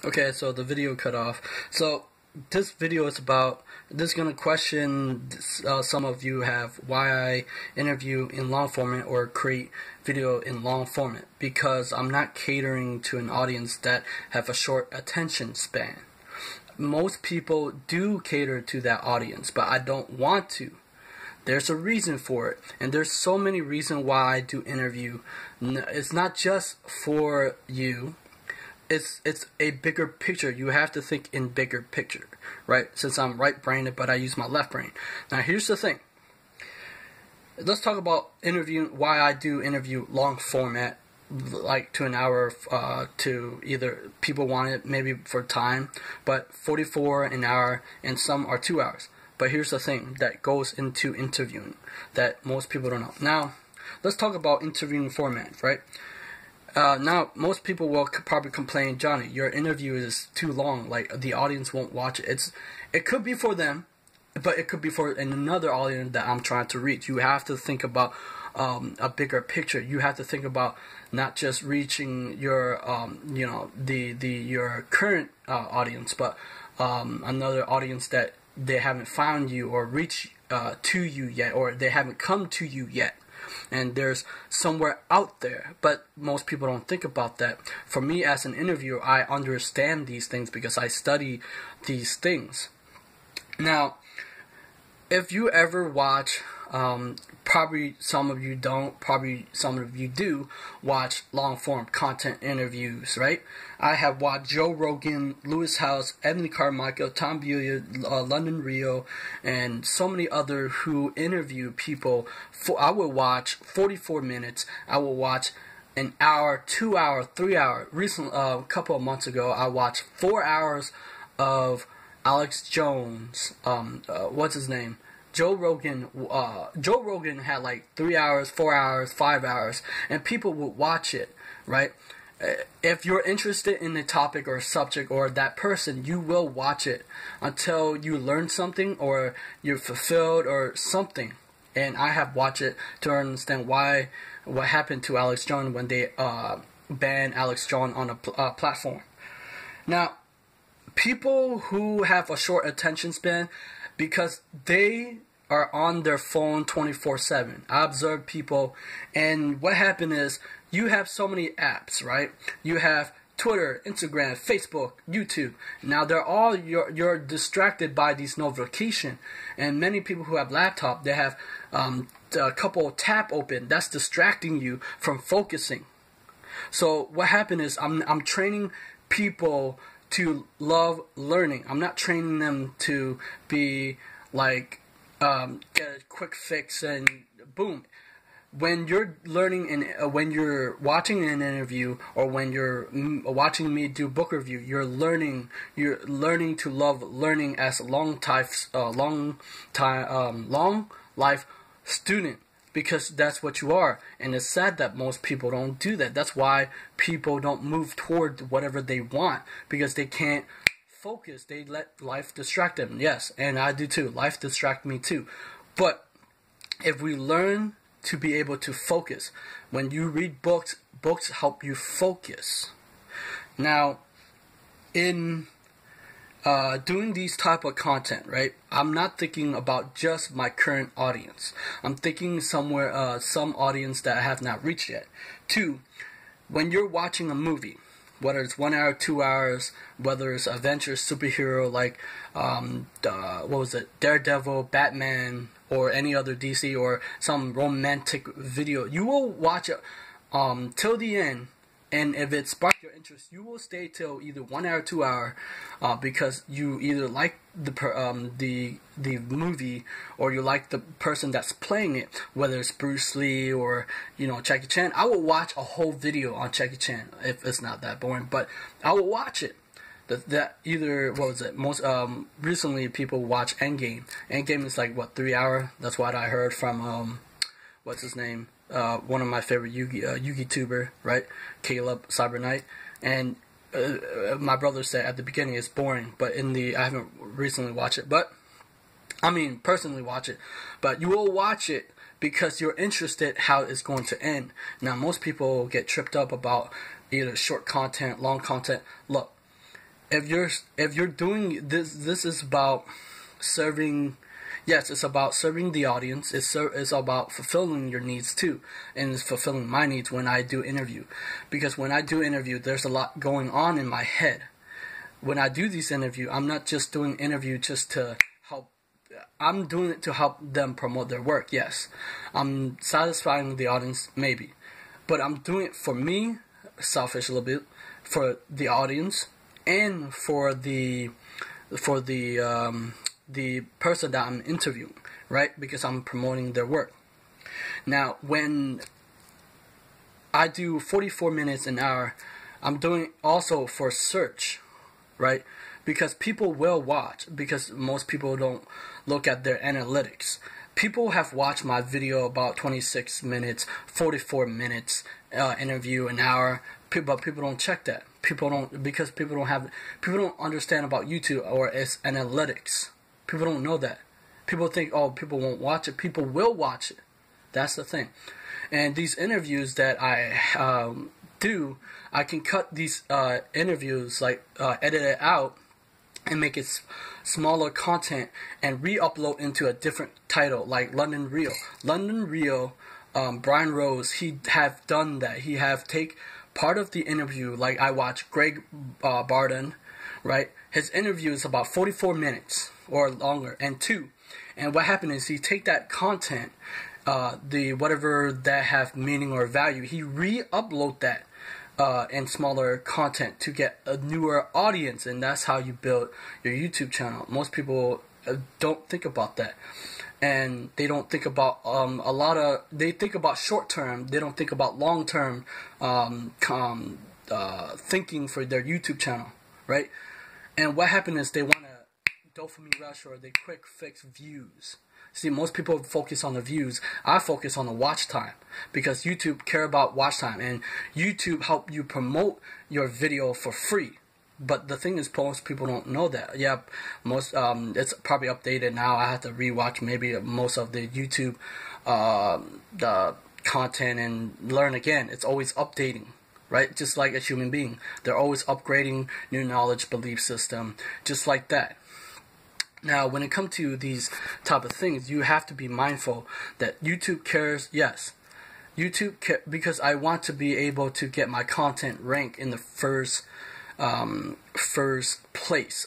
Okay, so the video cut off. So this video is about, this is going to question some of you have why I interview in long format or create video in long format, because I'm not catering to an audience that have a short attention span. Most people do cater to that audience, but I don't want to. There's a reason for it, and there's so many reasons why I do interview. It's not just for you. It's a bigger picture. You have to think in bigger picture, right? Since I'm right-brained, but I use my left brain. Now, here's the thing. Let's talk about interviewing, why I do interview long format, like to an hour, to either people want it maybe for time, but 44 an hour, and some are 2 hours. But here's the thing that goes into interviewing that most people don't know. Now, let's talk about interviewing format, right? Now, most people will probably complain, Johnny, your interview is too long, like the audience won't watch it. It could be for them, but it could be for another audience that I'm trying to reach. You have to think about a bigger picture. You have to think about not just reaching your, your current audience, but another audience that they haven't found you or reached to you yet, or they haven't come to you yet. And there's somewhere out there, but most people don't think about that. For me as an interviewer, I understand these things because I study these things. Now, if you ever watch, probably some of you don't, probably some of you do watch long-form content interviews, right? I have watched Joe Rogan, Lewis House, Anthony Carmichael, Tom Bilyeu, London Rio, and so many other who interview people. I will watch 44 minutes. I will watch an hour, 2 hour, 3 hour. Recently, a couple of months ago, I watched 4 hours of Alex Jones. What's his name? Joe Rogan had like 3 hours, 4 hours, 5 hours, and people would watch it, right? If you're interested in the topic or subject or that person, you will watch it until you learn something or you're fulfilled or something. And I have watched it to understand what happened to Alex Jones when they banned Alex Jones on a platform. Now, people who have a short attention span, because they are on their phone 24/7. I observe people, and what happened is you have so many apps, right? You have Twitter, Instagram, Facebook, YouTube. Now they're all you're distracted by these notifications, and many people who have laptop, they have a couple tab open. That's distracting you from focusing. So what happened is I'm training people to love learning. I'm not training them to be like get a quick fix and boom. When you're learning and when you're watching an interview or when you're watching me do book review, you're learning to love learning as a long life student, because that's what you are. And it's sad that most people don't do that. That's why people don't move toward whatever they want, because they can't focus. They let life distract them. Yes, and I do too. Life distracts me too. But if we learn to be able to focus, when you read books help you focus. Now, in doing these type of content, right? I'm not thinking about just my current audience. I'm thinking somewhere, some audience that I have not reached yet. Two, when you're watching a movie, whether it's 1 hour, 2 hours, whether it's adventure, superhero like, what was it, Daredevil, Batman, or any other DC, or some romantic video, you will watch it till the end. And if it sparks your interest, you will stay till either 1 hour, 2 hour, because you either like the movie or you like the person that's playing it. Whether it's Bruce Lee or Jackie Chan, I will watch a whole video on Jackie Chan if it's not that boring. But I will watch it. That either what was it? Most recently people watch Endgame. Endgame is like what, 3 hour? That's what I heard from what's his name? One of my favorite YouTuber, right? Caleb Cyber Knight. And my brother said at the beginning it's boring, but I haven't recently watched it, but I mean personally watch it. But you will watch it because you're interested how it's going to end. Now most people get tripped up about either short content, long content. Look, if you're doing this, this is about serving. Yes, it's about serving the audience. It's about fulfilling your needs too, and it's fulfilling my needs when I do interview, because when I do interview, there's a lot going on in my head. When I do these interview, I'm not just doing interview just to help. I'm doing it to help them promote their work. Yes, I'm satisfying the audience maybe, but I'm doing it for me, selfish a little bit, for the audience, and for the person that I'm interviewing, right? Because I'm promoting their work. Now, when I do 44 minutes an hour, I'm doing it also for search, right? Because people will watch, because most people don't look at their analytics. People have watched my video about 26 minutes, 44 minutes, interview an hour, but people don't check that. People don't understand about YouTube or its analytics. People don't know that. People think, oh, people won't watch it. People will watch it. That's the thing. And these interviews that I do, I can cut these interviews, like edit it out and make it smaller content and re-upload into a different title, like London Real. London Real, Brian Rose, he have done that. He have take part of the interview, like I watched Greg Barden, right? His interview is about 44 minutes or longer, and what happened is he take that content, the whatever that have meaning or value, he re-upload that in smaller content to get a newer audience, and that's how you build your YouTube channel. Most people don't think about that, and they don't think about they think about short term. They don't think about long term thinking for their YouTube channel, right? And what happened is they want a dopamine rush, or they quick fix views. See, most people focus on the views. I focus on the watch time, because YouTube care about watch time, and YouTube help you promote your video for free. But the thing is, most people don't know that. Yeah, most it's probably updated now. I have to rewatch maybe most of the YouTube the content and learn again. It's always updating, right? Just like a human being, they're always upgrading new knowledge, belief system, just like that. Now, when it comes to these type of things, you have to be mindful that YouTube cares. Yes, YouTube because I want to be able to get my content ranked in the first place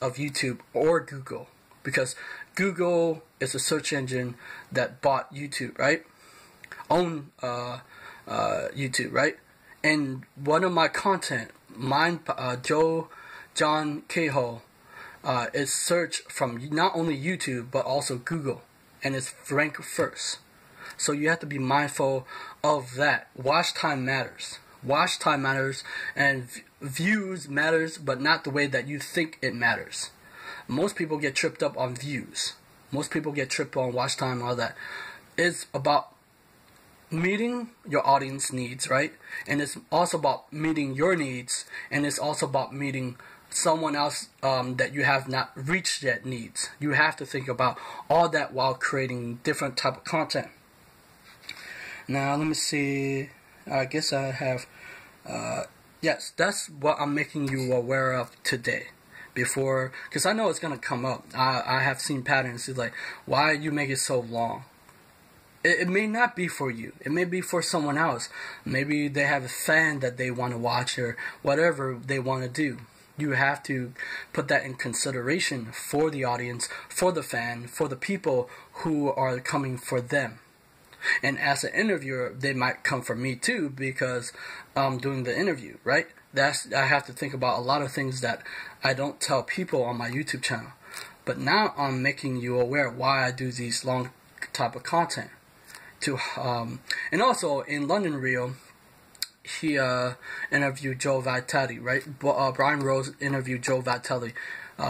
of YouTube or Google, because Google is a search engine that bought YouTube, right? Own YouTube, right? And one of my content, John Cahill, is searched from not only YouTube but also Google, and it's ranked first. So you have to be mindful of that. Watch time matters. Watch time matters, and views matters, but not the way that you think it matters. Most people get tripped up on views. Most people get tripped on watch time, all that. It's about meeting your audience needs, right? And it's also about meeting your needs, and it's also about meeting someone else that you have not reached yet needs. You have to think about all that while creating different type of content. Now, let me see. I guess I have, yes, that's what I'm making you aware of today. Before, because I know it's going to come up. I have seen patterns. It's like, why you make it so long? It may not be for you. It may be for someone else. Maybe they have a fan that they want to watch, or whatever they want to do. You have to put that in consideration for the audience, for the fan, for the people who are coming for them. And as an interviewer, they might come for me too, because I'm doing the interview, right? I have to think about a lot of things that I don't tell people on my YouTube channel. But now I'm making you aware why I do these long type of content. And also in London Real, he interviewed Joe Vitale, right? Brian Rose interviewed Joe Vitale.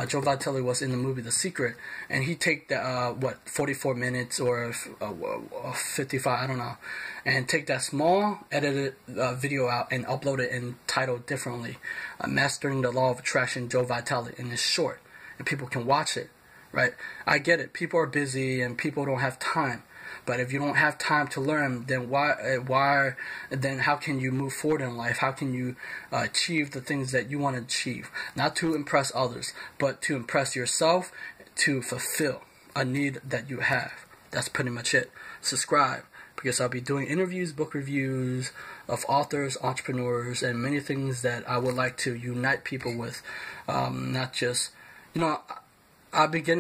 Joe Vitale was in the movie The Secret, and he take the 44 minutes or 55, I don't know, and take that small edited video out and upload it and title differently, Mastering the Law of Attraction, Joe Vitale, and it's short, and people can watch it, right? I get it. People are busy and people don't have time. But if you don't have time to learn, then then how can you move forward in life? How can you achieve the things that you want to achieve? Not to impress others, but to impress yourself, to fulfill a need that you have. That's pretty much it. Subscribe, because I'll be doing interviews, book reviews of authors, entrepreneurs, and many things that I would like to unite people with. Not just, I've been getting